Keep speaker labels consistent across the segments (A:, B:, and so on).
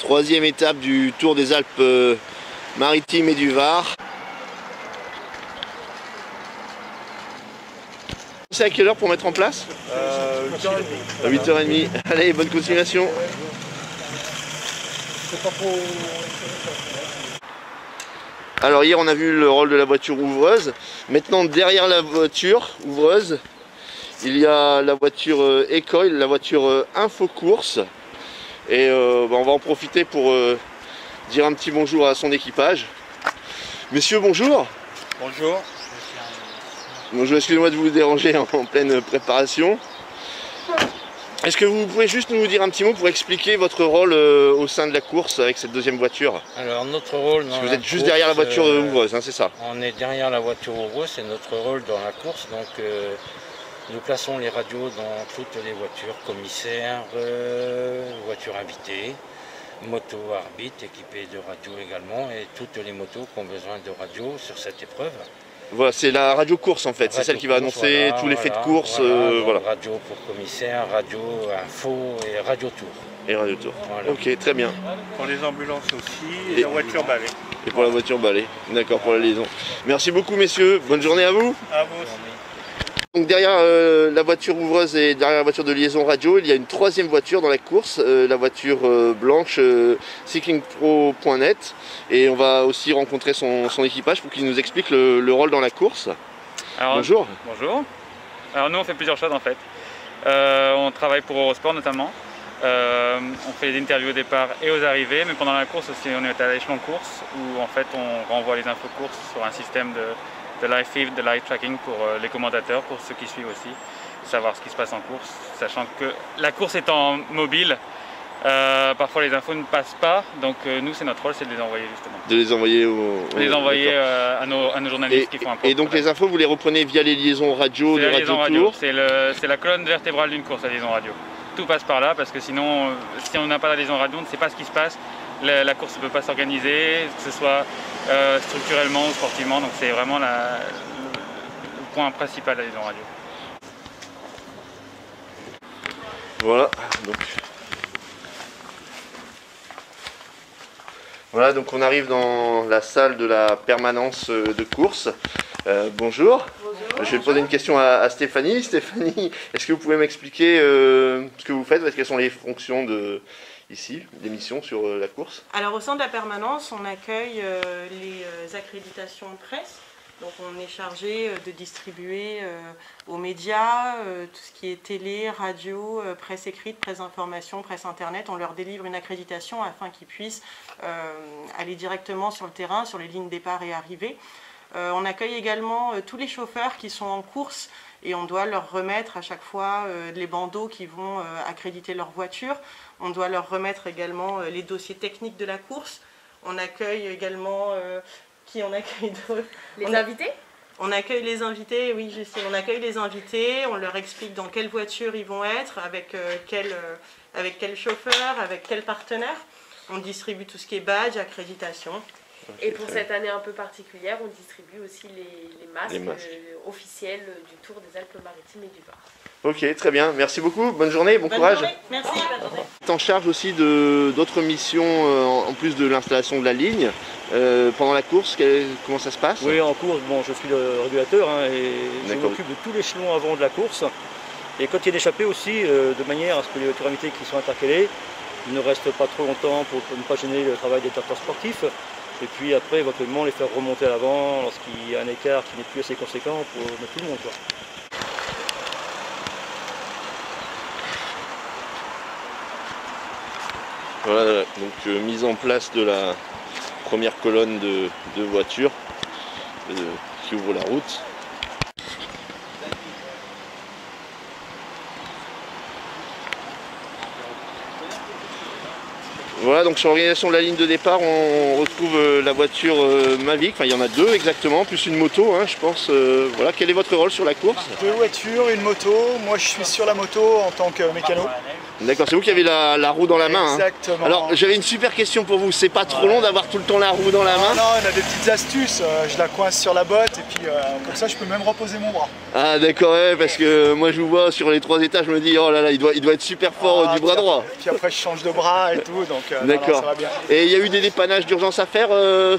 A: Troisième étape du Tour des Alpes maritimes et du Var. C'est à quelle heure pour mettre en place? 8h30. À 8h30. Allez, bonne continuation. Alors hier on a vu le rôle de la voiture ouvreuse. Maintenant derrière la voiture ouvreuse, il y a la voiture Ecoil, la voiture Infocourse. Et on va en profiter pour dire un petit bonjour à son équipage. Messieurs, bonjour.
B: Bonjour.
A: Bonjour, excusez-moi de vous déranger en pleine préparation. Est-ce que vous pouvez juste nous dire un petit mot pour expliquer votre rôle au sein de la course avec cette deuxième voiture?
B: Alors notre rôle dans
A: vous êtes juste derrière la voiture ouvreuse, hein, c'est ça?
B: On est derrière la voiture ouvreuse, c'est notre rôle dans la course. Donc nous plaçons les radios dans toutes les voitures, commissaires, voitures invitées, motos arbitres équipées de radio également et toutes les motos qui ont besoin de radio sur cette épreuve.
A: Voilà, c'est la radio course en fait, c'est celle qui va annoncer tous les faits de course. Voilà.
B: Radio pour commissaire, radio info et radio tour.
A: Et radio tour. Voilà. Ok, très bien.
C: Pour les ambulances aussi et la voiture balai.
A: Et pour la voiture balai, d'accord, pour la liaison. Merci beaucoup messieurs, bonne journée à vous.
C: À vous aussi.
A: Donc derrière la voiture ouvreuse et derrière la voiture de liaison radio, il y a une troisième voiture dans la course, la voiture blanche cyclingpro.net, et on va aussi rencontrer son équipage pour qu'il nous explique le rôle dans la course.
D: Alors,
A: bonjour.
D: Bonjour. Alors nous on fait plusieurs choses en fait. On travaille pour Eurosport notamment. On fait des interviews au départ et aux arrivées, mais pendant la course aussi on est à l'échelon course où en fait on renvoie les infos courses sur un système de live feed, de live tracking pour les commentateurs, pour ceux qui suivent aussi, savoir ce qui se passe en course, sachant que la course étant mobile, parfois les infos ne passent pas, donc nous c'est notre rôle, c'est de les envoyer justement.
A: De les envoyer
D: à nos journalistes qui font un peu.
A: Et donc les infos vous les reprenez via les liaisons radio de Radio Tour?
D: C'est la colonne vertébrale d'une course, la liaison radio. Tout passe par là parce que sinon, si on n'a pas la liaison radio, on ne sait pas ce qui se passe. La course ne peut pas s'organiser, que ce soit structurellement ou sportivement, donc c'est vraiment le point principal de la liaison radio.
A: Voilà, donc on arrive dans la salle de la permanence de course. Bonjour. Bonjour. Je vais poser une question à Stéphanie. Stéphanie, est-ce que vous pouvez m'expliquer ce que vous faites? Quelles sont les fonctions ici, l'émission sur la course?
E: Alors au sein de la permanence, on accueille les accréditations de presse. Donc on est chargé de distribuer aux médias tout ce qui est télé, radio, presse écrite, presse d'information, presse internet. On leur délivre une accréditation afin qu'ils puissent aller directement sur le terrain, sur les lignes départ et arrivée. On accueille également tous les chauffeurs qui sont en course et on doit leur remettre à chaque fois les bandeaux qui vont accréditer leur voiture. On doit leur remettre également les dossiers techniques de la course. On accueille également... qui on accueille d'autres?
F: Les invités?
E: On accueille les invités, oui, je sais. On accueille les invités, on leur explique dans quelle voiture ils vont être, avec quel chauffeur, avec quel partenaire. On distribue tout ce qui est badge, accréditation.
F: Et pour cette année un peu particulière, on distribue aussi les masques officiels du Tour des Alpes-Maritimes et du Var.
A: Ok, très bien. Merci beaucoup. Bonne journée, bon courage.
E: Journée. Merci. Bonne journée.
A: Tu es en charge aussi d'autres missions en plus de l'installation de la ligne. Pendant la course, comment ça se passe?
G: Oui, en course, bon, je suis le régulateur et je m'occupe de tout l'échelon avant de la course. Et quand il y a une échappée aussi, de manière à ce que les voitures invitées qui sont intercalées ne restent pas trop longtemps pour ne pas gêner le travail des directeurs sportifs. Et puis après, éventuellement, les faire remonter à l'avant lorsqu'il y a un écart qui n'est plus assez conséquent pour mettre tout le monde, quoi.
A: Voilà, donc mise en place de la première colonne de voitures qui ouvre la route. Voilà, donc sur l'organisation de la ligne de départ, on retrouve la voiture Mavic, enfin il y en a deux exactement, plus une moto, hein, je pense. Voilà, quel est votre rôle sur la course?
H: 2 voitures, une moto. Moi je suis sur la moto en tant que mécano.
A: D'accord, c'est vous qui avez la roue dans la main.
H: Exactement.
A: Hein. Alors j'avais une super question pour vous, c'est pas trop long d'avoir tout le temps la roue dans la main?
H: Non, on a des petites astuces, je la coince sur la botte et puis comme ça je peux même reposer mon bras.
A: Ah d'accord, ouais, parce que moi je vous vois sur les 3 étages, je me dis oh là là, il doit être super fort du bras droit.
H: Puis après je change de bras et tout, donc
A: d'accord.
H: ça va bien.
A: Et il y a eu des dépannages d'urgence à faire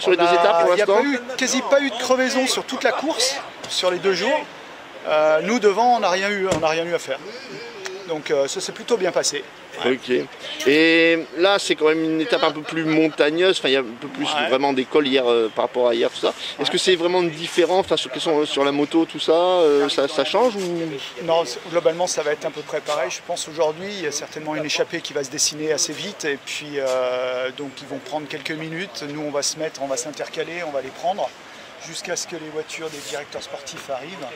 A: sur les 2 étapes pour l'instant?
H: Il n'y a quasi pas eu de crevaison sur toute la course, sur les 2 jours. Nous devant on n'a rien eu à faire. Donc ça s'est plutôt bien passé.
A: Ouais. Ok. Et là c'est quand même une étape un peu plus montagneuse, enfin il y a un peu plus vraiment d'école hier par rapport à hier, tout ça. Est-ce que c'est vraiment différent, enfin sur la moto, tout ça, ça change ou...
H: Non, globalement ça va être à peu près pareil. Je pense aujourd'hui il y a certainement une échappée qui va se dessiner assez vite et puis donc ils vont prendre quelques minutes. Nous on va s'intercaler, on va les prendre jusqu'à ce que les voitures des directeurs sportifs arrivent.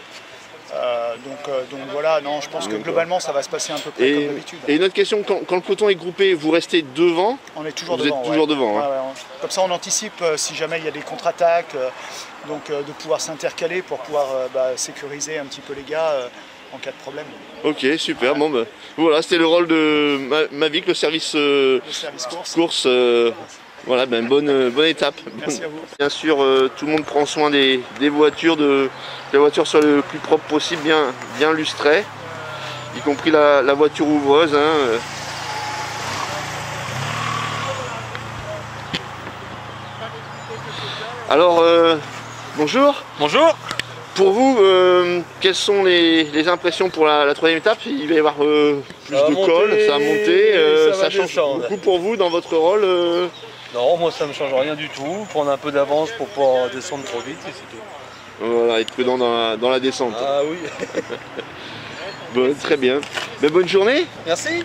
H: Donc voilà, non, je pense que globalement ça va se passer un peu près comme d'habitude.
A: Et une autre question, quand le peloton est groupé, vous restez devant?
H: On est toujours
A: devant.
H: Vous
A: êtes toujours devant.
H: Ouais, comme ça on anticipe si jamais il y a des contre-attaques, donc de pouvoir s'intercaler pour pouvoir sécuriser un petit peu les gars en cas de problème.
A: Ok, super, bon bah, voilà, c'était le rôle de Mavic, le service course. Voilà, ben bonne étape.
H: Merci à vous.
A: Bien sûr, tout le monde prend soin des voitures, que la voiture soit le plus propre possible, bien lustrée, y compris la voiture ouvreuse. Hein. Alors, bonjour.
I: Bonjour.
A: Pour vous, quelles sont les impressions pour la 3e étape? Il va y avoir plus de colle, ça va monter, ça change beaucoup pour vous dans votre rôle
I: Non, moi ça me change rien du tout. Prendre un peu d'avance pour pas descendre trop vite et c'est tout.
A: Voilà, être prudent dans la descente.
I: Ah oui.
A: Bon, très bien. Ben, bonne journée.
I: Merci.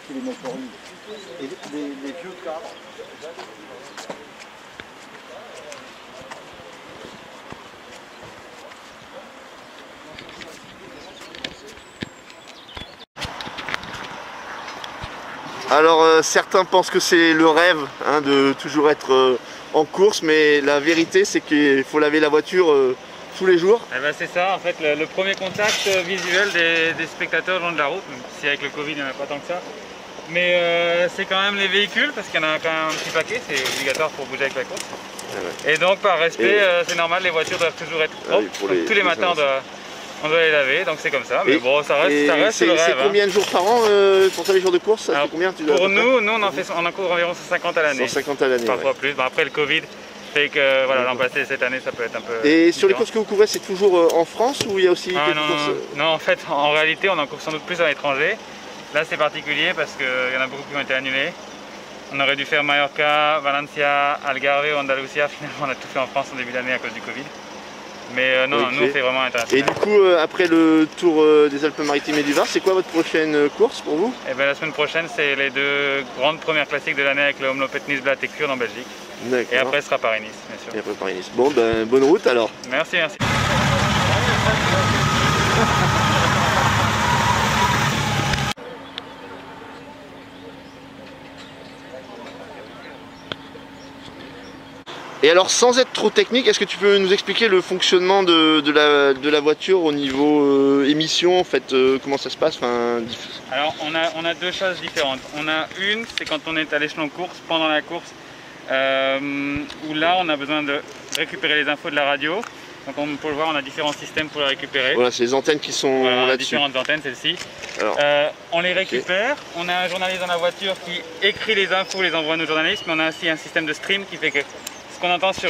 J: Qui les motorisent. Et les vieux cadres.
A: Alors certains pensent que c'est le rêve hein, de toujours être en course, mais la vérité c'est qu'il faut laver la voiture tous les jours.
D: Eh ben, c'est ça, en fait, le premier contact visuel des spectateurs le long de la route, même si avec le Covid il n'y en a pas tant que ça. Mais c'est quand même les véhicules, parce qu'il y en a quand même un petit paquet, c'est obligatoire pour bouger avec la course. Et donc par respect, c'est normal, les voitures doivent toujours être propres. Tous les matins on doit les laver, donc c'est comme ça. Mais bon, ça reste le rêve.
A: C'est combien de jours par an pour toi les jours de course?
D: Alors,
A: combien,
D: pour nous, on en court environ 150 à l'année.
A: 150 à l'année.
D: Parfois plus. Bon, après le Covid fait que voilà, l'an passé, cette année, ça peut être un peu.
A: Et
D: différent.
A: sur les courses que vous couvrez, c'est toujours en France ou il y a aussi quelques courses?
D: Non, en fait, en réalité, on en court sans doute plus à l'étranger. Là, c'est particulier parce qu'il y en a beaucoup qui ont été annulés. On aurait dû faire Mallorca, Valencia, Algarve, Andalusia. Finalement, on a tout fait en France en début d'année à cause du Covid. Mais non, nous, on fait vraiment international.
A: Et du coup, après le tour des Alpes-Maritimes et du Var, c'est quoi votre prochaine course pour vous?
D: Eh bien, la semaine prochaine, c'est les 2 grandes premières classiques de l'année avec le Omloop Nice-Blatt et Kurne en Belgique. Et après, ce sera Paris-Nice, bien sûr.
A: Et après Paris-Nice. Bon, ben, bonne route alors.
D: Merci, merci.
A: Et alors, sans être trop technique, est-ce que tu peux nous expliquer le fonctionnement de la voiture au niveau émission, en fait, comment ça se passe?
D: Alors, on a 2 choses différentes. On a une, c'est quand on est à l'échelon course, pendant la course, où là, on a besoin de récupérer les infos de la radio. Donc, on peut le voir, on a différents systèmes pour les récupérer.
A: Voilà, c'est les antennes qui sont là-dessus.
D: Différentes antennes, celle-ci. On les récupère. On a un journaliste dans la voiture qui écrit les infos, les envoie à nos journalistes, mais on a aussi un système de stream qui fait que ce qu'on entend sur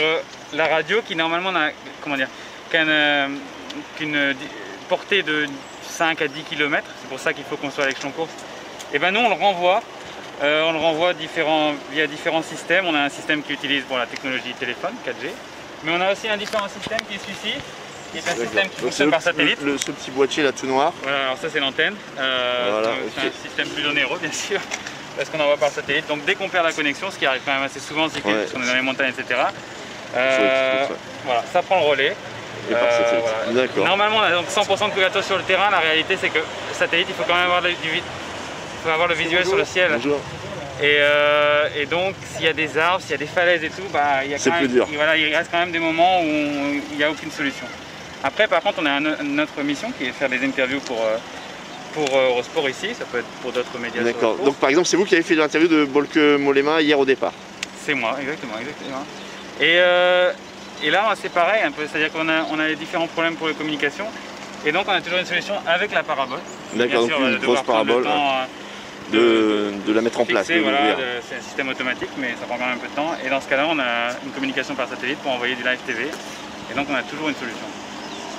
D: la radio, qui normalement n'a qu'une portée de 5 à 10 km, c'est pour ça qu'il faut qu'on soit à l'échelon course, et ben nous on le renvoie via différents systèmes. On a un système qui utilise la technologie téléphone, 4G, mais on a aussi un différent système qui est celui-ci, qui est un système qui fonctionne par satellite.
A: Ce petit boîtier là tout noir.
D: Voilà, alors ça c'est l'antenne,
A: Voilà,
D: c'est un système plus onéreux bien sûr. parce qu'on envoie par satellite. Donc dès qu'on perd la connexion, ce qui arrive quand même assez souvent, c'est parce qu'on est dans les montagnes, etc. Voilà, ça prend le relais.
A: Voilà.
D: Normalement, on a donc 100% de couverture sur le terrain. La réalité, c'est que satellite, il faut quand même avoir le visuel sur le ciel.
A: Bonjour.
D: Et donc, s'il y a des arbres, s'il y a des falaises et tout, il reste quand même des moments où il n'y a aucune solution. Après, par contre, on a une autre mission qui est de faire des interviews pour Eurosport ici. Ça peut être pour d'autres médias.
A: D'accord. Donc, par exemple, c'est vous qui avez fait l'interview de Bolke Mollema hier au départ?
D: C'est moi, exactement. Et là, c'est pareil un peu. C'est-à-dire qu'on a les différents problèmes pour les communications. Et donc, on a toujours une solution avec la parabole.
A: D'accord, donc une grosse parabole. De la mettre en place.
D: Voilà, c'est un système automatique, mais ça prend quand même un peu de temps. Et dans ce cas-là, on a une communication par satellite pour envoyer du live TV. Et donc, on a toujours une solution,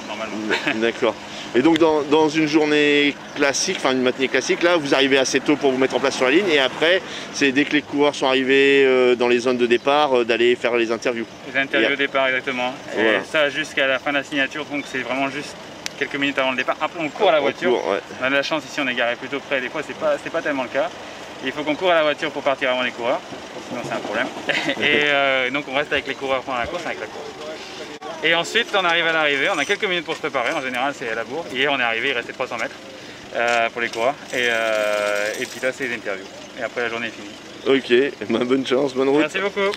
D: normalement.
A: D'accord. Et donc, dans une journée classique, enfin une matinée classique, là, vous arrivez assez tôt pour vous mettre en place sur la ligne. Et après, c'est dès que les coureurs sont arrivés dans les zones de départ, d'aller faire les interviews.
D: Les interviews au départ, exactement. Et ça, jusqu'à la fin de la signature, donc c'est vraiment juste quelques minutes avant le départ. Après, on court à la voiture. On a de la chance ici, on est garé plutôt près. Des fois, c'est pas tellement le cas. Et il faut qu'on court à la voiture pour partir avant les coureurs. Sinon, c'est un problème. Et donc, on reste avec les coureurs pendant la course, avec la course. Et ensuite, on arrive à l'arrivée. On a quelques minutes pour se préparer. En général, c'est à la bourre. Hier, on est arrivé, il restait 300 mètres pour les coureurs. Et puis là, c'est les interviews. Et après, la journée est finie.
A: Ok, bonne chance, bonne route.
D: Merci beaucoup.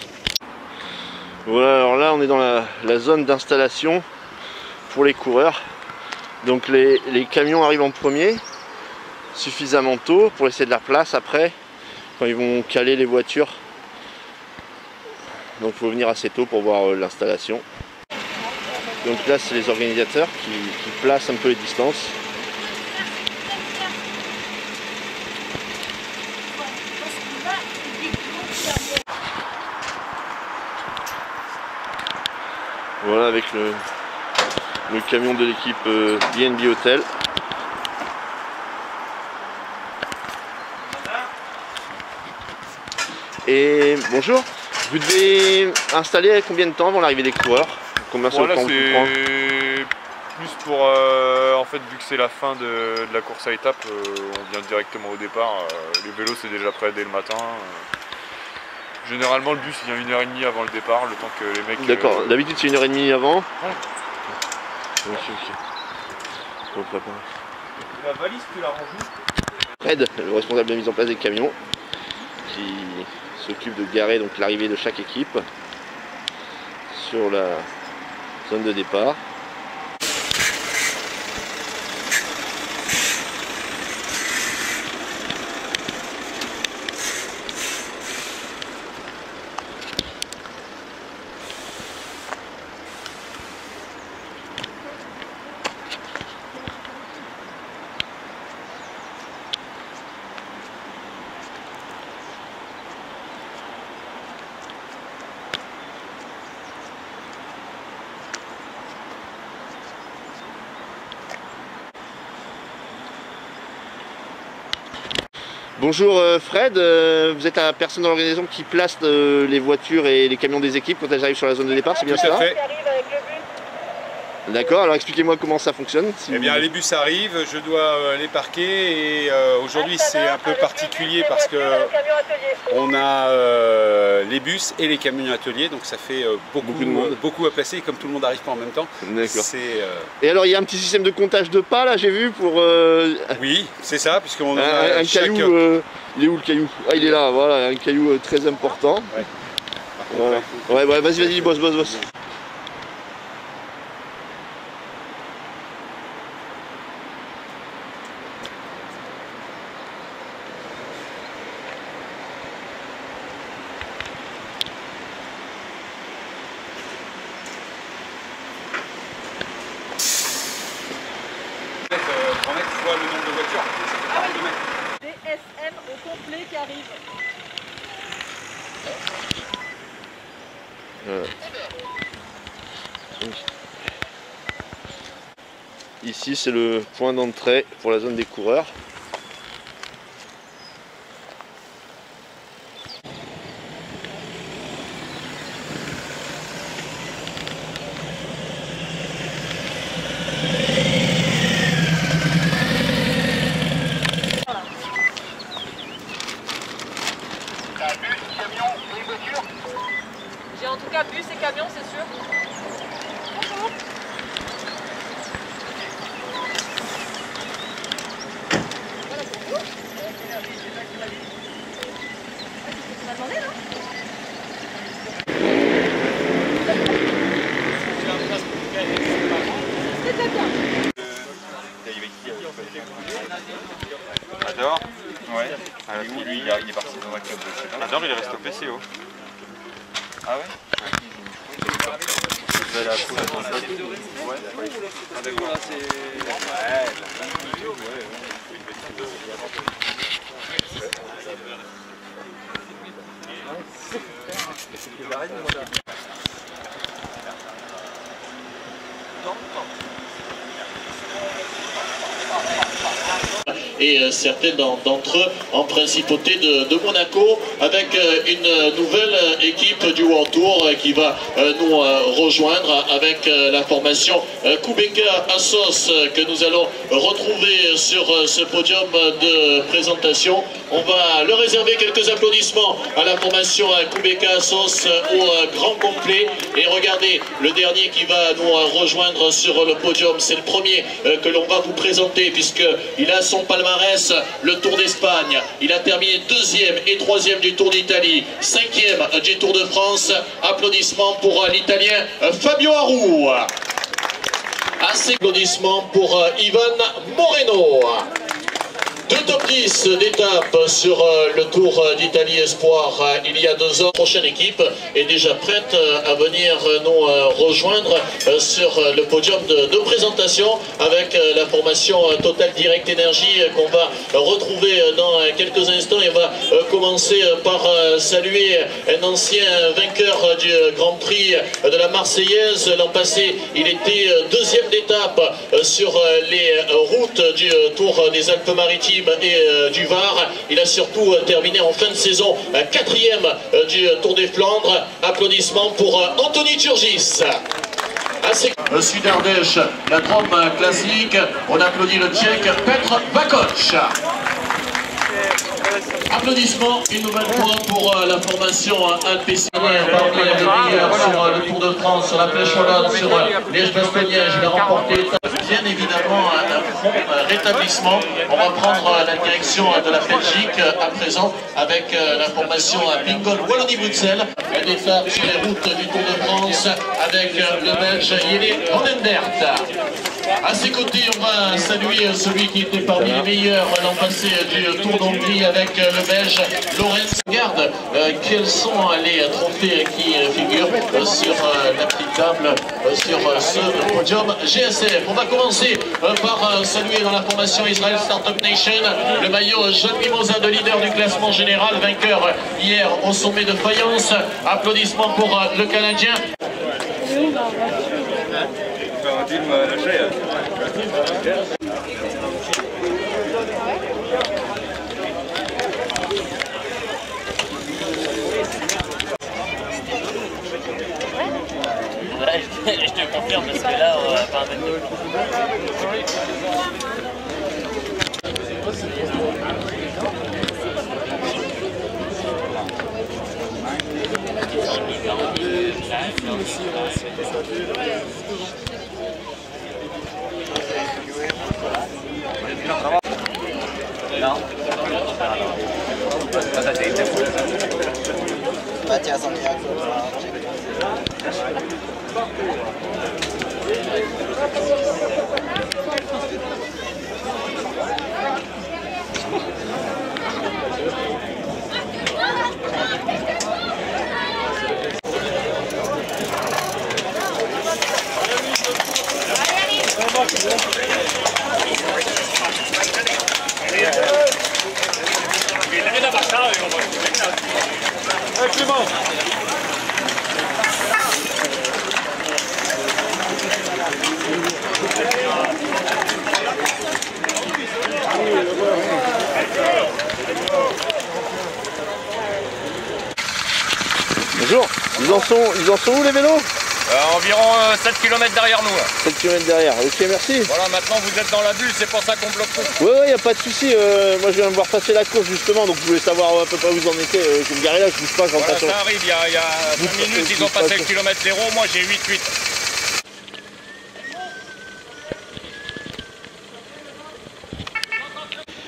A: Voilà, alors là, on est dans la zone d'installation pour les coureurs. Donc les camions arrivent en premier, suffisamment tôt pour laisser de la place après, quand ils vont caler les voitures. Donc il faut venir assez tôt pour voir l'installation. Donc là, c'est les organisateurs qui placent un peu les distances. Voilà, avec le camion de l'équipe BNB Hotel. Et bonjour, vous devez installer combien de temps avant l'arrivée des coureurs? Combien de temps
K: c'est plus pour, en fait, vu que c'est la fin de la course à étapes, on vient directement au départ. Les vélos, c'est déjà prêt dès le matin. Généralement, le bus il vient 1h30 avant le départ, le temps que les mecs...
A: D'accord, d'habitude c'est 1h30 avant.
K: Ouais.
A: Ok.
K: La valise, tu la ranges où?
A: Fred, le responsable de la mise en place des camions, qui s'occupe de garer donc l'arrivée de chaque équipe sur la zone de départ. Bonjour Fred, vous êtes la personne dans l'organisation qui place les voitures et les camions des équipes quand elles arrivent sur la zone de départ, c'est bien ça?
K: Tout à fait.
A: D'accord, alors expliquez-moi comment ça fonctionne.
L: Eh bien, les bus arrivent, je dois les parquer et aujourd'hui c'est un peu particulier parce que on a les bus et les camions ateliers, donc ça fait beaucoup à placer, comme tout le monde n'arrive pas en même temps.
A: D'accord. Et alors il y a un petit système de comptage de pas là, j'ai vu pour...
L: Oui, c'est ça, puisqu'on
A: a un caillou, il est où le caillou? Ah, il est là, voilà, un caillou très important. Ouais, ouais, vas-y, bosse.
L: Le nombre de voitures.
M: Ah oui, DSM au complet qui arrive.
A: Ici c'est le point d'entrée pour la zone des coureurs.
K: Adore? Ouais. Lui, il est parti dans un club de... Adore, il est resté au PCO. Ah ouais? La poule à ton salut. Ouais. Ah d'accord. Là, c'est...
N: et certains d'entre eux en principauté de Monaco, avec une nouvelle équipe du World Tour qui va nous rejoindre avec la formation Kubeka Assos que nous allons retrouver sur ce podium de présentation. On va leur réserver quelques applaudissements à la formation Kubeka Assos au grand complet. Et regardez, le dernier qui va nous rejoindre sur le podium, c'est le premier que l'on va vous présenter, puisqu'il a son palmarès, le Tour d'Espagne. Il a terminé 2e et 3e du Tour d'Italie, 5e du Tour de France. Applaudissements pour l'Italien Fabio Aru. Assez applaudissements pour Ivan Moreno. 2 top 10 d'étape sur le Tour d'Italie Espoir il y a 2 ans. La prochaine équipe est déjà prête à venir nous rejoindre sur le podium de présentation avec la formation Total Direct Energy qu'on va retrouver dans quelques instants. Et on va commencer par saluer un ancien vainqueur du Grand Prix de la Marseillaise. L'an passé, il était 2e d'étape sur les routes du Tour des Alpes-Maritimes et du Var. Il a surtout terminé en fin de saison 4e du Tour des Flandres. Applaudissements pour Anthony Turgis. Sud-Ardèche, la Drôme classique. On applaudit le Tchèque Petr Vakoč. Applaudissements une nouvelle fois pour la formation Alpecin parmi les meilleurs sur le Tour de France, sur la Flèche Wallonne, sur Liège-Bastogne-Liège. Il a remporté bien évidemment un prompt rétablissement. On va prendre la direction de la Belgique à présent avec la formation Bingold Wallonie-Bruxelles. Une étape sur les routes du Tour de France avec le Belge Jelle Vanendert. À ses côtés, on va saluer celui qui était parmi les meilleurs l'an passé du Tour d'Hongrie avec le Belge Lorenz. Regarde quels sont les trophées qui figurent sur la petite table sur ce podium GSF. On va commencer par saluer dans la formation Israel Startup Nation le maillot John Mimosa de leader du classement général, vainqueur hier au sommet de Fayence. Applaudissements pour le Canadien.
O: Je te confirme parce que là, on va pas mettre de
A: Bonjour, ils en sont où les vélos?
P: Environ 7 km derrière nous.
A: 7 km derrière, ok, merci.
P: Voilà, maintenant vous êtes dans la bulle, c'est pour ça qu'on bloque tout.
A: Ouais, y a pas de souci. Moi je viens de voir passer la course justement, donc je voulais savoir à peu près où vous en étiez. Je vais me garer là, je bouge pas quand
P: voilà, ça arrive, il y a 5 minutes, ils ont passé le kilomètre 0, moi j'ai 8-8.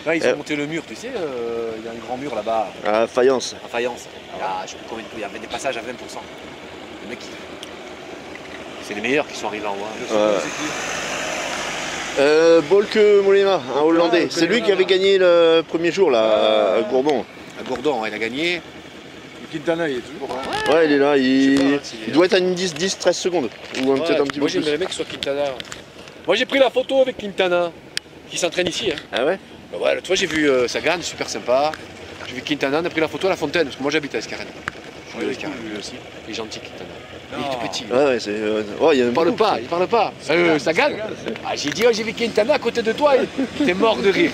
Q: Là, ils ont monté le mur, tu sais, il y a un grand mur là-bas.
A: À Fayence.
Q: À Fayence. Il y a, je sais plus combien de coups, il y avait des passages à 20%. Le mec, c'est les meilleurs qui sont arrivés en haut.
A: Bolke Mollema, un Hollandais. C'est lui qui avait gagné le premier jour là, à Gourdon.
Q: À Gourdon, il a gagné. Quintana, il est toujours là.
A: Ouais, il est là, il doit être à une 10-13 secondes. Ou peut-être un petit peu
Q: moi
A: plus.
Q: j'aimerais bien que ce soit Quintana. Moi j'ai pris la photo avec Quintana, qui s'entraîne ici. Hein.
A: Ah ouais?
Q: Bah ouais, tu vois, j'ai vu Sagan, super sympa. J'ai vu Quintana, on a pris la photo à la fontaine, parce que moi j'habite à Escarène. Je suis à Escarène, lui aussi. Il est gentil, Quintana. Il est tout petit.
A: Ouais, c'est.
Q: Il parle pas. Sagan. Ah, j'ai dit, j'ai vu Quintana à côté de toi, t'es mort de rire.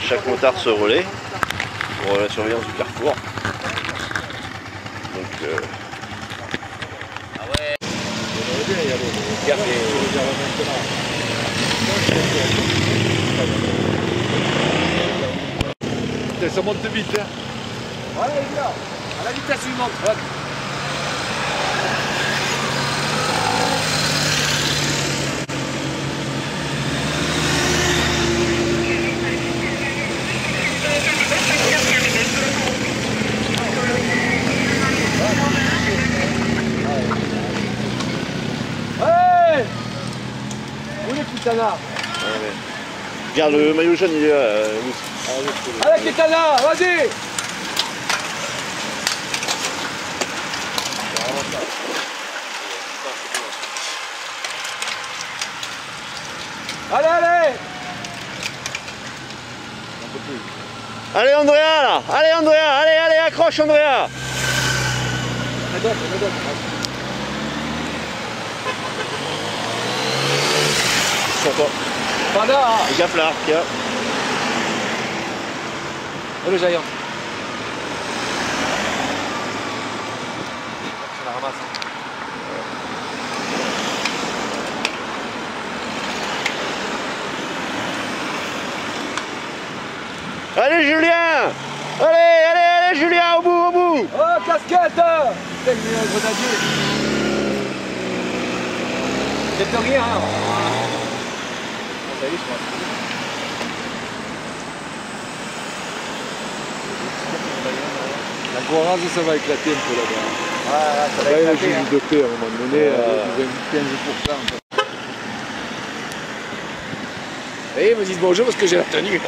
A: Chaque motard se relaie pour la surveillance du carrefour. Donc,
Q: Ça monte vite, hein. Ouais, les gars, à la vitesse suivante. Hey! Où est Quintana?
A: regarde, le maillot jaune, il est là.
Q: Allez, Quintana, vas-y! Allez, allez!
A: Allez, Andrea, là! Allez, Andrea! Allez, accroche, Andrea!
Q: Panda!
A: Fais gaffe là, tiens.
Q: Oh, le Giant. Je la ramasse.
A: Allez, Julien! Allez, Julien, au bout!
Q: Oh, casquette! C'est le grenadier. C'est rien, hein? Ça y est, je crois. La Coraz, ça va éclater un peu là-bas. Ah, ça va éclater. Là, j'ai dopé à un moment donné, 15%. Et ils me disent bonjour parce que j'ai la tenue.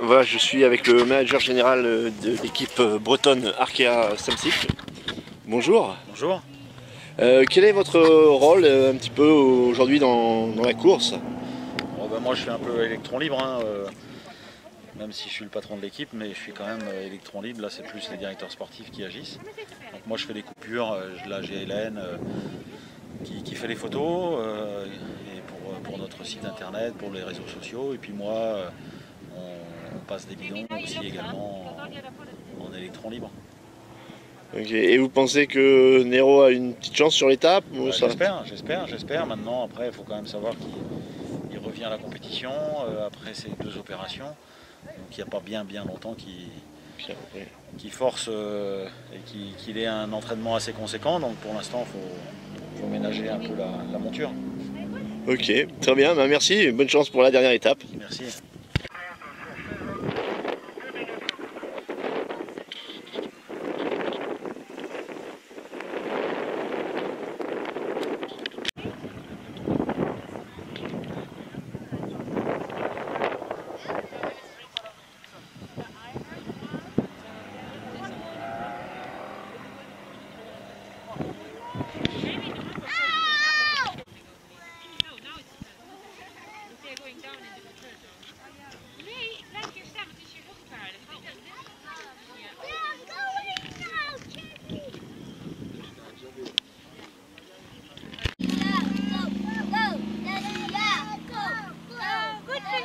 A: Voilà, je suis avec le manager général de l'équipe bretonne Arkea Samsic. Bonjour.
R: Bonjour.
A: Quel est votre rôle un petit peu aujourd'hui dans la course?
R: Bon, ben, moi je suis un peu électron libre, hein, même si je suis le patron de l'équipe, mais je suis quand même électron libre. Là c'est plus les directeurs sportifs qui agissent. Donc moi je fais des coupures, là j'ai Hélène qui fait les photos et pour notre site internet, pour les réseaux sociaux, et puis moi on passe des bidons aussi également en électron libre.
A: Okay. Et vous pensez que Nero a une petite chance sur l'étape?
R: J'espère. Maintenant, après, il faut quand même savoir qu'il revient à la compétition après ces 2 opérations. Donc il n'y a pas bien longtemps qu'il force et qu'il ait un entraînement assez conséquent. Donc pour l'instant, il faut ménager un peu la monture.
A: Ok, très bien, bah merci et bonne chance pour la dernière étape.
R: Merci.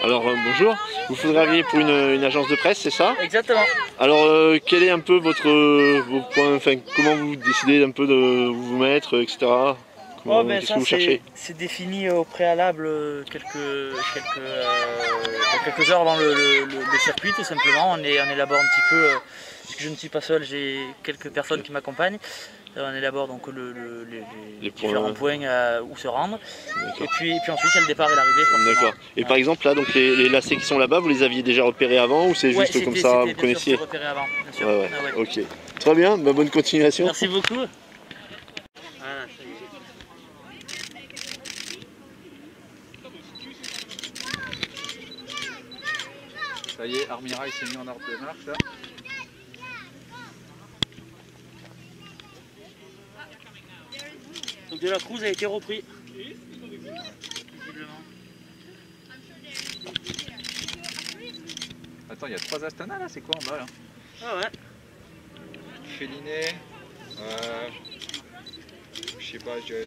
A: Alors bonjour, vous photographiez pour une agence de presse, c'est ça?
S: Exactement.
A: Alors quel est un peu vos points, enfin comment vous décidez un peu de vous mettre, etc. Qu'est-ce que vous cherchez?
S: C'est défini au préalable quelques heures avant le circuit tout simplement. On élabore un petit peu, puisque je ne suis pas seul, j'ai quelques personnes qui m'accompagnent. On élabore donc les différents points où se rendre. Et puis ensuite il y a le départ et l'arrivée.
A: D'accord. Et par exemple là, donc les lacets qui sont là-bas, vous les aviez déjà repérés avant ou c'est juste comme ça, vous connaissiez?
S: Repéré avant, bien sûr.
A: Ouais. Ok. Très bien, bonne continuation.
S: Merci beaucoup.
R: Ça y est, Armira il s'est mis en ordre de marche là.
S: Donc De La Cruz a été repris.
R: Attends, il y a 3 Astana là, c'est quoi en bas là?
S: Ah ouais.
R: Féliné, je sais pas, je dirais...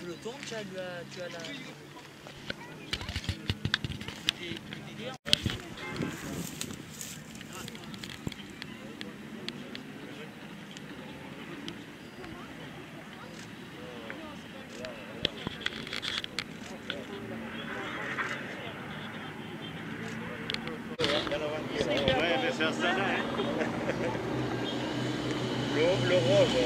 S: Peloton, tu as la...
C: Le rose.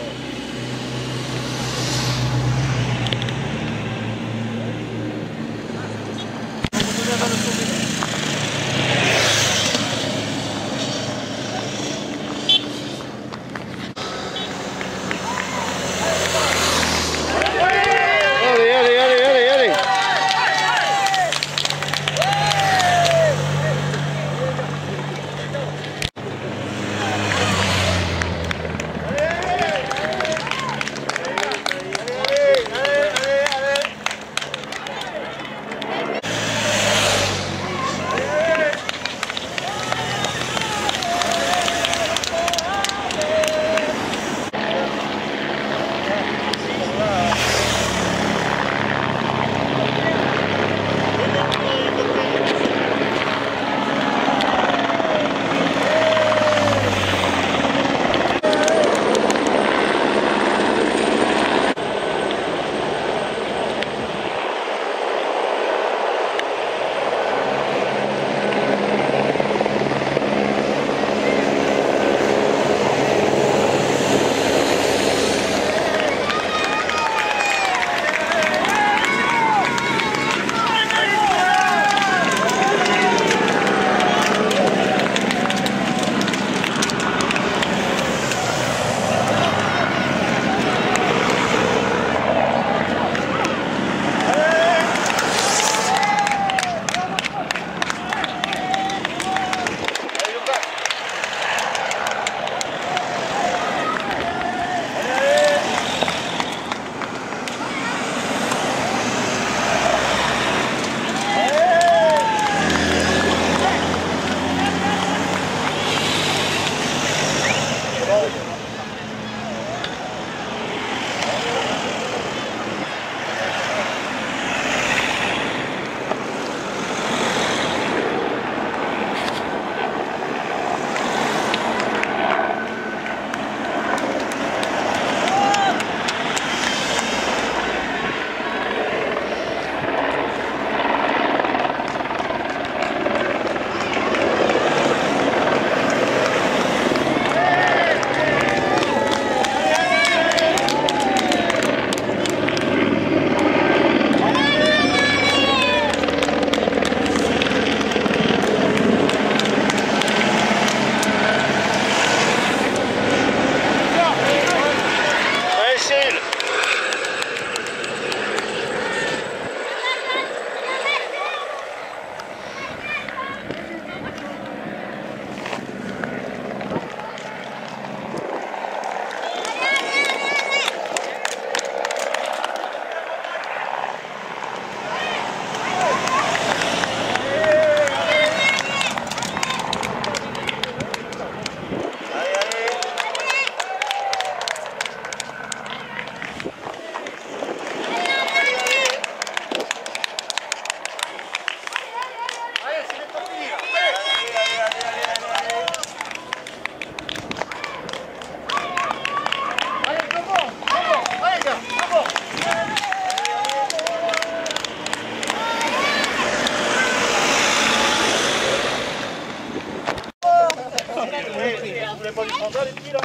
J: pas du Fanta, les petits là?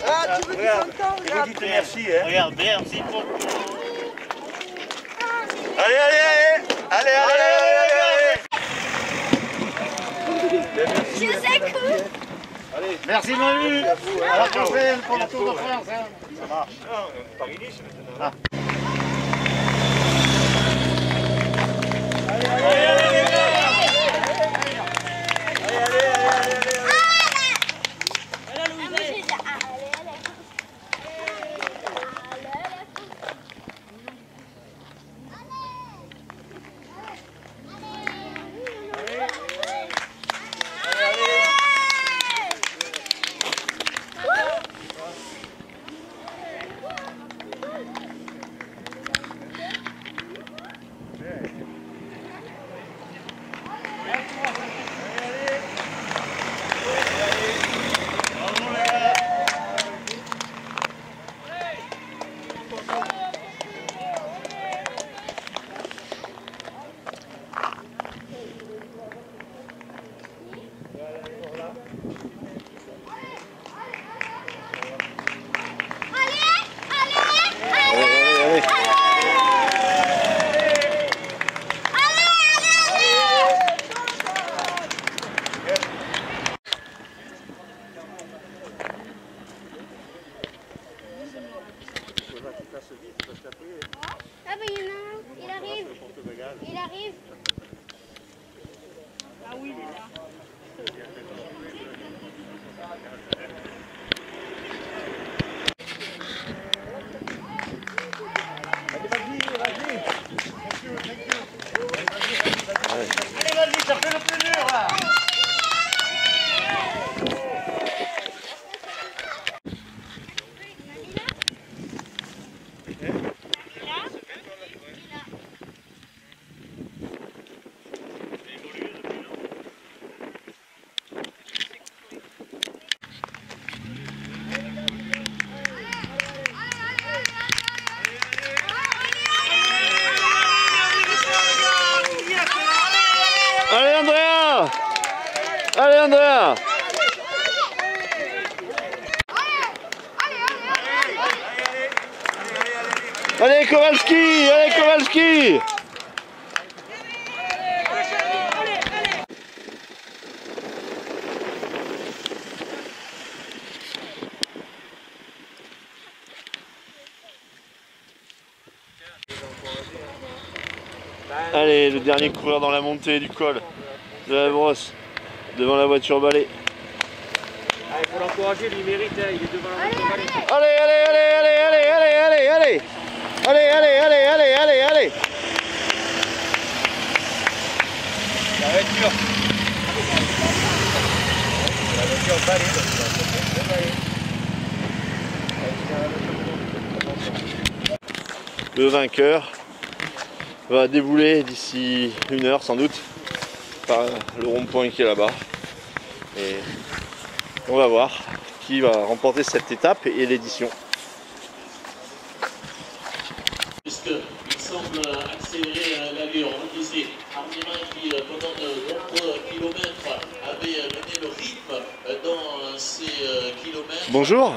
M: Ah, tu veux du Fanta? Regarde.
J: Merci, hein.
O: Regarde, merci pour...
J: Allez, allez, allez. Allez, allez, allez, allez.
M: Je vous écoute.
J: Allez. Merci Manu. À la prochaine pour le Tour de France. Ça marche. Paris-Nice maintenant. Allez, allez, allez, allez.
M: Ah bah il y en a un, il arrive. Il arrive. Ah oui, il est là.
J: Allez, vas-y, ça fait le plus dur là.
A: Allez Andrea! Allez Andrea! Allez Kowalski! Allez Kowalski! Allez, le dernier coureur dans la montée du col de la brosse, devant la voiture balai.
J: Il faut l'encourager, il mérite, il est devant la voiture balai.
A: Allez, allez, allez, allez, allez, allez, allez, allez! Allez, allez, allez, allez, allez, allez!
J: La voiture. La voiture balai.
A: Le vainqueur va débouler d'ici 1 heure sans doute par le rond-point qui est là-bas. Et on va voir qui va remporter cette étape et l'édition.
N: Puisqu'il semble accélérer l'allure. On voit ici Armirin qui, pendant de nombreux kilomètres, avait mené le rythme dans ces kilomètres.
A: Bonjour.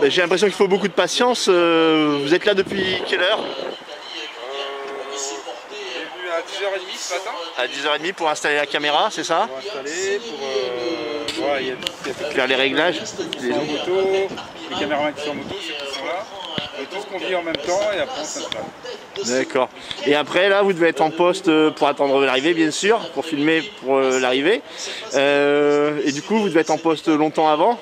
A: J'ai l'impression qu'il faut beaucoup de patience. Vous êtes là depuis quelle heure?
L: À 10h30 ce matin.
A: À 10h30 pour installer la caméra, c'est ça?
L: Pour installer, pour
A: faire les réglages.
L: Les motos, les caméramans qui sont en moto, ceux qui sont là. Tout ce qu'on vit en même temps et après on s'installe.
A: D'accord. Et après là vous devez être en poste pour attendre l'arrivée bien sûr, pour filmer pour l'arrivée. Et du coup vous devez être en poste longtemps avant?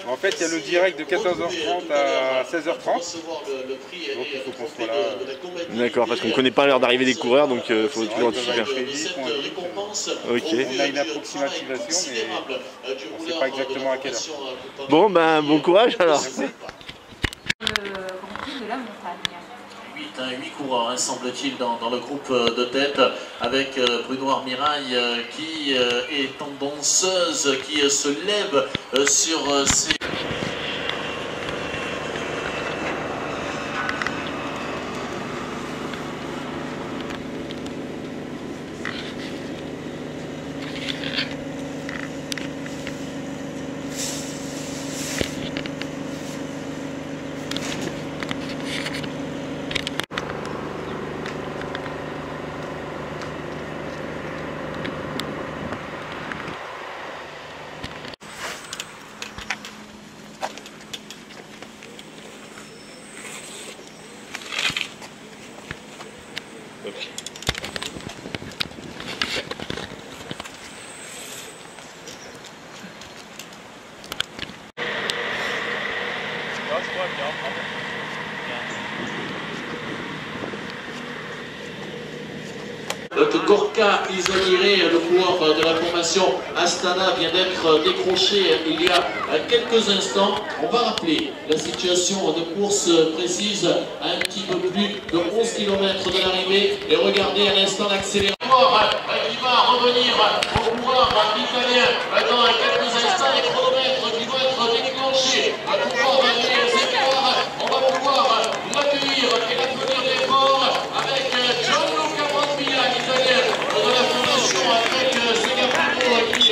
L: En fait il y a le direct de 14h30 à 16h30. Donc il faut qu'on soit là.
A: D'accord, parce qu'on ne connaît pas l'heure d'arrivée des coureurs, donc il faut toujours anticiper. Ok.
L: On a une approximativation mais on ne sait pas exactement à quelle heure.
A: Bon ben bon courage alors.
L: Merci.
M: De la montagne.
N: 8 coureurs, hein, semble-t-il, dans le groupe de tête, avec Bruno Armirail qui est tendanceuse, qui se lève sur ses... Gorka Izagiré, le coureur de la formation Astana, vient d'être décroché il y a quelques instants. On va rappeler la situation de course précise à un petit peu plus de 11 km de l'arrivée. Et regardez à l'instant l'accélération qui va revenir au coureur italien dans quelques instants. Les chronomètres qui vont être déclenchés pour pouvoir aller aux écarts. On va pouvoir l'accueillir et l'applaudir des forts avec Gianluca Brambilla, l'italien de la formation avec Segafredo qui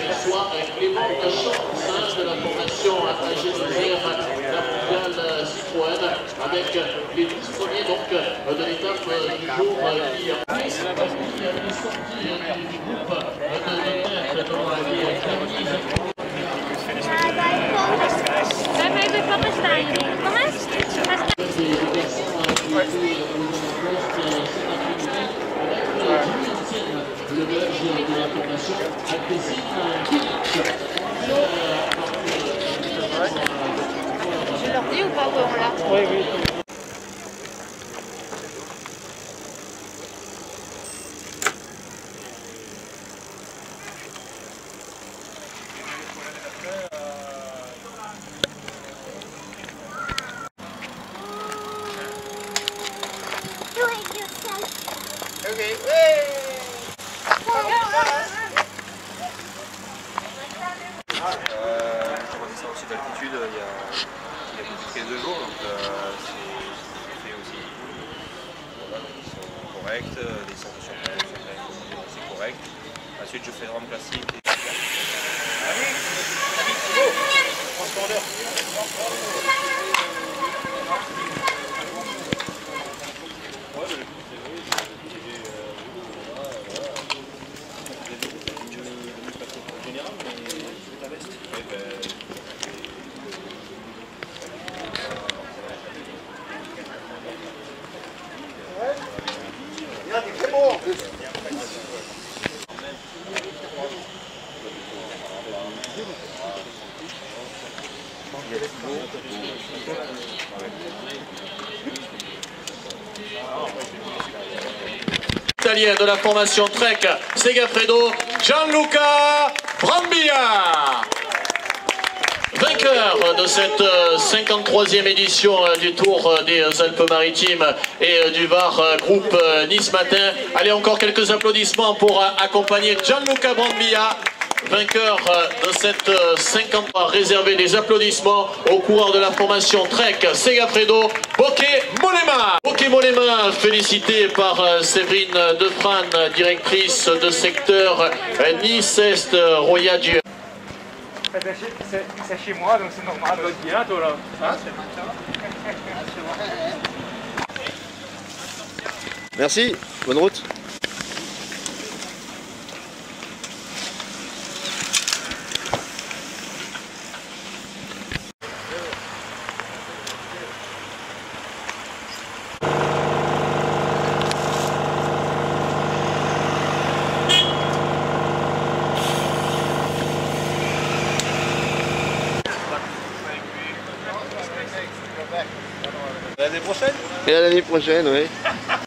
N: l'histoire Clément Chance de la formation AG2R, la mondiale Citroën, avec les 10 premiers donc, de l'étape du jour qui est sorti du groupe de l'étape dont le belge de la formation
F: Je leur dis ou pas où on l'a?
N: Oui, oui.
T: d'altitude il y a quelques jours, donc c'est fait aussi. Voilà, donc ils sont corrects, les sensations sont assez correctes. Ensuite je fais le rame classique.
N: Italien de la formation Trek Segafredo, Gianluca Brambilla. Vainqueur de cette 53e édition du Tour des Alpes-Maritimes et du Var groupe Nice Matin. Allez, encore quelques applaudissements pour accompagner Gianluca Brambilla, vainqueur de cette 53, réservé des applaudissements aux coureurs de la formation Trek Segafredo, Bokeh Mollema. Bokeh Mollema, félicité par Séverine Defrane, directrice de secteur Nice-Est, Roya du...
U: C'est chez moi, donc c'est normal. Bien, toi, là. Hein?
A: Merci, bonne route.
U: L'année prochaine?
A: Et à l'année prochaine, oui.